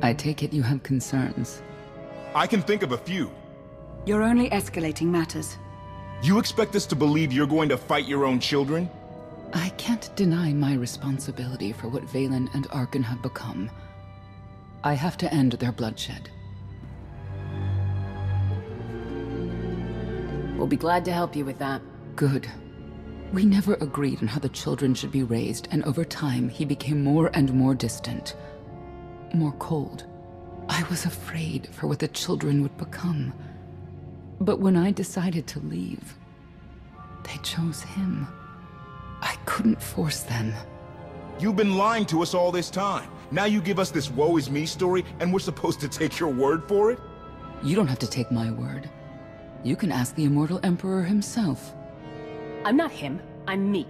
I take it you have concerns. I can think of a few. You're only escalating matters. You expect us to believe you're going to fight your own children? I can't deny my responsibility for what Valen and Arkan have become. I have to end their bloodshed. We'll be glad to help you with that. Good. We never agreed on how the children should be raised, and over time he became more and more distant. More cold. I was afraid for what the children would become. But when I decided to leave, they chose him. I couldn't force them. You've been lying to us all this time. Now you give us this woe is me story, and we're supposed to take your word for it? You don't have to take my word. You can ask the Immortal Emperor himself. I'm not him, I'm me.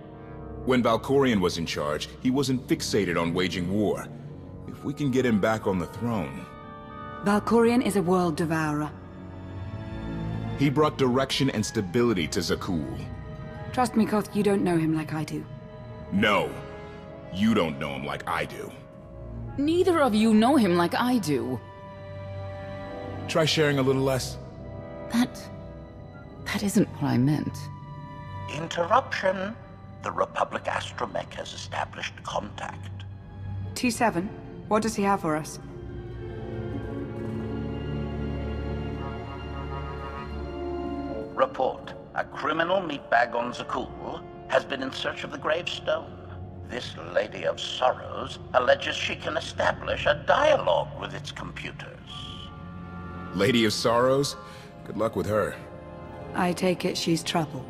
When Valkorion was in charge, he wasn't fixated on waging war. If we can get him back on the throne... Valkorion is a world devourer. He brought direction and stability to Zakuul. Trust me, Koth, you don't know him like I do. No. You don't know him like I do. Neither of you know him like I do. Try sharing a little less. That isn't what I meant. Interruption. The Republic astromech has established contact. T7, what does he have for us? Report. A criminal meatbag on Zakuul has been in search of the gravestone. This Lady of Sorrows alleges she can establish a dialogue with its computers. Lady of Sorrows? Good luck with her. I take it she's trouble.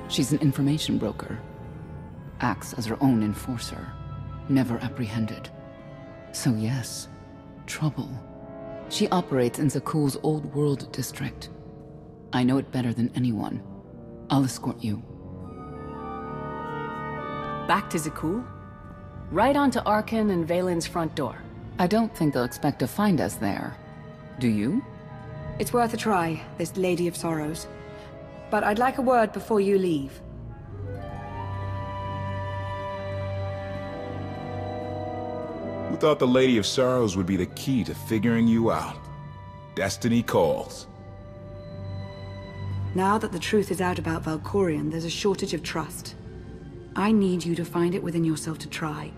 She's an information broker. Acts as her own enforcer. Never apprehended. So yes, trouble. She operates in Zakuul's Old World district. I know it better than anyone. I'll escort you. Back to Zakuul? Right onto Arkan and Valen's front door. I don't think they'll expect to find us there. Do you? It's worth a try, this Lady of Sorrows. But I'd like a word before you leave. Who thought the Lady of Sorrows would be the key to figuring you out? Destiny calls. Now that the truth is out about Valkorion, there's a shortage of trust. I need you to find it within yourself to try.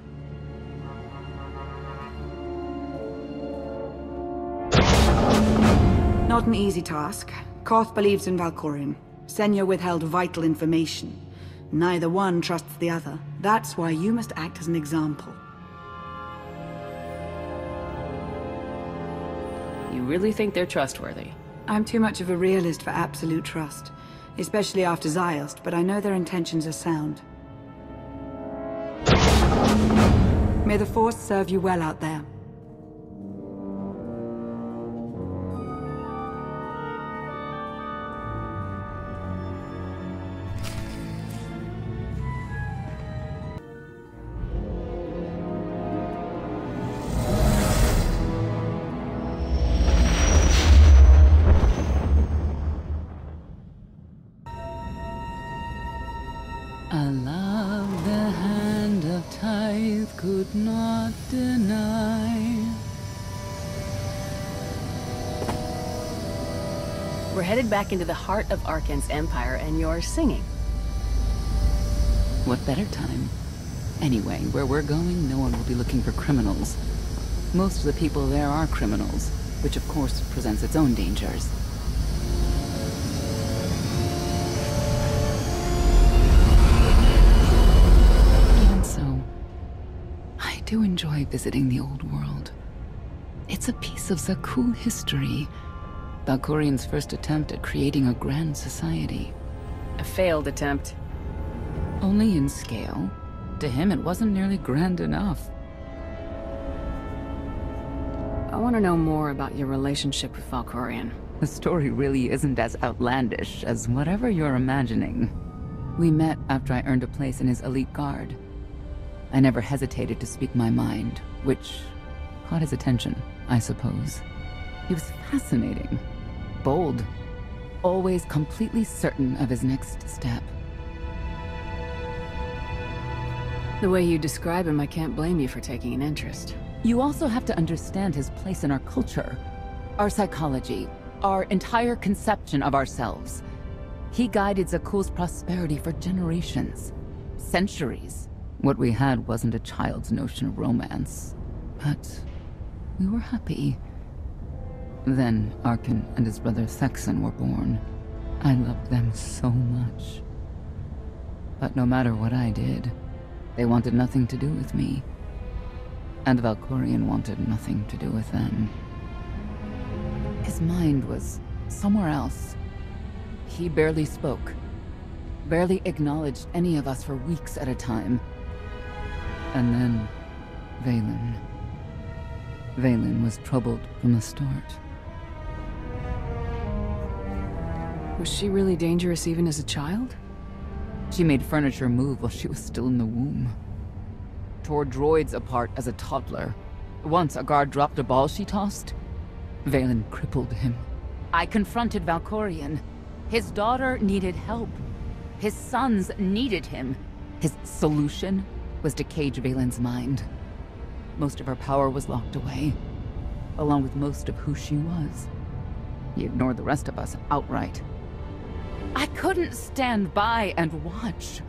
Not an easy task. Koth believes in Valkorion. Senya withheld vital information. Neither one trusts the other. That's why you must act as an example. You really think they're trustworthy? I'm too much of a realist for absolute trust. Especially after Ziost, but I know their intentions are sound. May the Force serve you well out there. A love the hand of tithe could not deny. We're headed back into the heart of Arkan's empire, and you're singing. What better time? Anyway, where we're going, no one will be looking for criminals. Most of the people there are criminals, which of course presents its own dangers. Even so, I do enjoy visiting the Old World. It's a piece of Zakuul history. Valkorion's first attempt at creating a grand society. A failed attempt. Only in scale. To him, it wasn't nearly grand enough. I want to know more about your relationship with Valkorion. The story really isn't as outlandish as whatever you're imagining. We met after I earned a place in his elite guard. I never hesitated to speak my mind, which caught his attention, I suppose. He was fascinating. Bold. Always completely certain of his next step. The way you describe him, I can't blame you for taking an interest. You also have to understand his place in our culture, our psychology, our entire conception of ourselves. He guided Zakuul's prosperity for generations, centuries. What we had wasn't a child's notion of romance, but we were happy. Then Arkan and his brother Thexan were born. I loved them so much. But no matter what I did, they wanted nothing to do with me. And Valkorion wanted nothing to do with them. His mind was somewhere else. He barely spoke, barely acknowledged any of us for weeks at a time. And then, Vaylin. Vaylin was troubled from the start. Was she really dangerous even as a child? She made furniture move while she was still in the womb. Tore droids apart as a toddler. Once a guard dropped a ball she tossed. Vaylin crippled him. I confronted Valkorion. His daughter needed help. His sons needed him. His solution was to cage Vaylin's mind. Most of her power was locked away, along with most of who she was. He ignored the rest of us outright. I couldn't stand by and watch.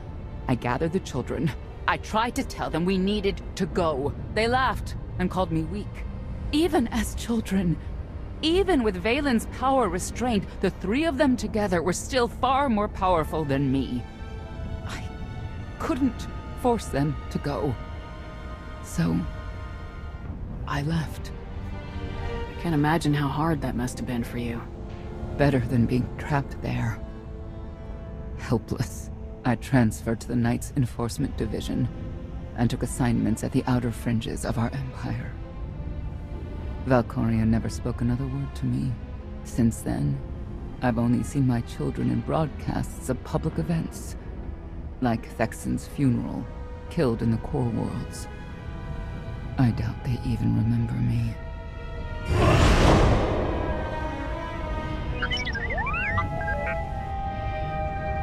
I gathered the children. I tried to tell them we needed to go. They laughed and called me weak. Even as children, even with Vaylin's power restrained, the three of them together were still far more powerful than me. I couldn't force them to go. So, I left. I can't imagine how hard that must have been for you. Better than being trapped there. Helpless, I transferred to the Knights Enforcement Division and took assignments at the outer fringes of our empire. Valkorion never spoke another word to me. Since then, I've only seen my children in broadcasts of public events, like Thexan's funeral, killed in the core worlds. I doubt they even remember me.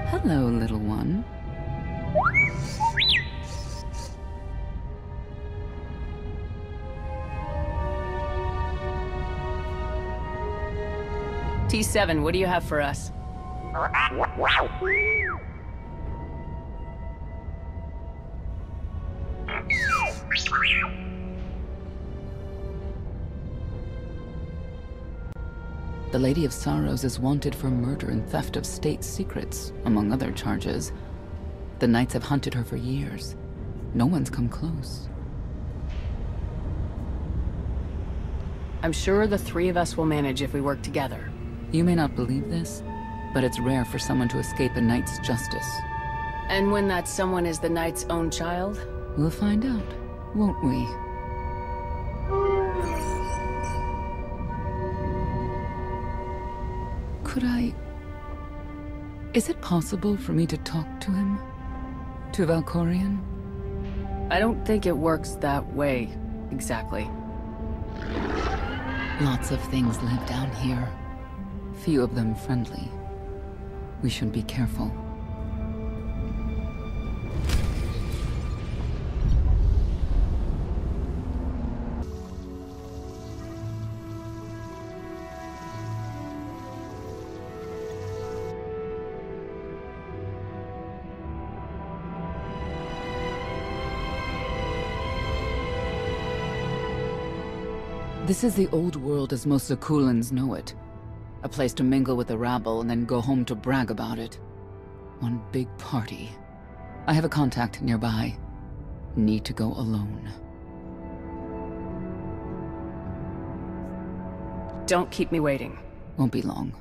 Hello, little one. T7, what do you have for us? The Lady of Sorrows is wanted for murder and theft of state secrets, among other charges. The Knights have hunted her for years. No one's come close. I'm sure the three of us will manage if we work together. You may not believe this, but it's rare for someone to escape a Knight's justice. And when that someone is the Knight's own child? We'll find out, won't we? Could I... Is it possible for me to talk to him? To Valkorion? I don't think it works that way, exactly. Lots of things live down here. Few of them friendly. We should be careful. This is the old world as most Zakuulans know it. A place to mingle with the rabble and then go home to brag about it. One big party. I have a contact nearby. Need to go alone. Don't keep me waiting. Won't be long.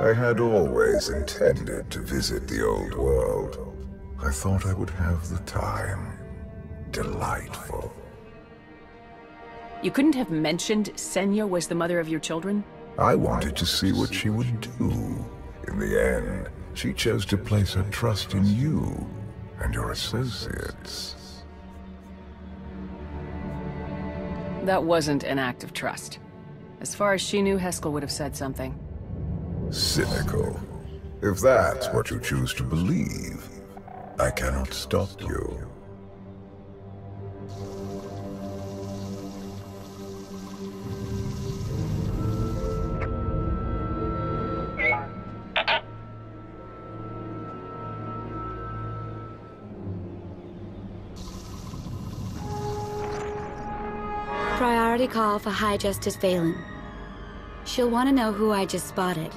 I had always intended to visit the Old World. I thought I would have the time. delightful. You couldn't have mentioned Senya was the mother of your children? I wanted to see what she would do. In the end, she chose to place her trust in you and your associates. That wasn't an act of trust. As far as she knew, Heskel would have said something. Cynical. If that's what you choose to believe, I cannot stop you. Priority call for High Justice Valen. She'll want to know who I just spotted.